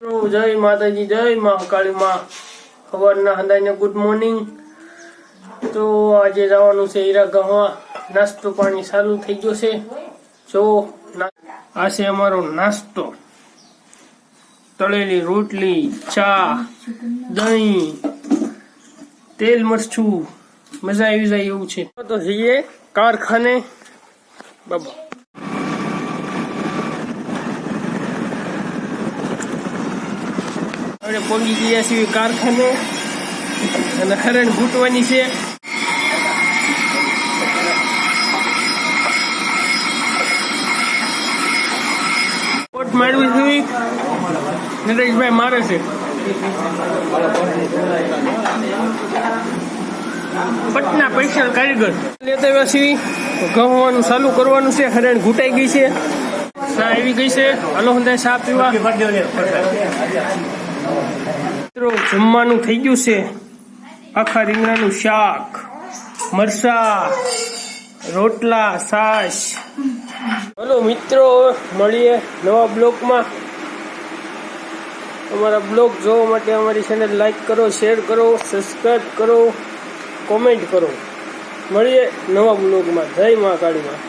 જય માતાજી, જય મહાકાળી માં। સવારના હંદાઈને ગુડ મોર્નિંગ। તો આજે જવાનું છે હીરા ગામમાં। નાસ્તો પાણી ચાલુ થઈ ગયો છે। જો આ છે અમારો નાસ્તો, તળેલી રોટલી, ચા, દહીં, તેલ મરચું, મજા આવી જાય એવું છે। તો જઈએ કારખાને બાબા। આપણે પહોંચી ગયા છીએ કારખાને અને હરણ ઘૂંટવાની છે। કોટ મારવી જોઈએ, નરેશભાઈ મારે છે। પટના પૈસા કારીગર લેતા આવ્યા છીએ। ઘઉંવાનું ચાલુ કરવાનું છે। હરણ ઘૂંટાઈ ગઈ છે, ચા આવી ગઈ છે। હાલો હંધાય ચા પીવા। મિત્રો જમવાનું થઈ ગયું છે। આખા રીંગણાનું શાક, મરસા, રોટલા, છાશ। હલો મિત્રો, મળીએ નવા બ્લોગમાં। અમારા બ્લોગ જોવા માટે અમારી ચેનલ લાઈક કરો, શેર કરો, સબસ્ક્રાઈબ કરો, કોમેન્ટ કરો। મળીએ નવા બ્લોગમાં। જય મહાકાળી માં।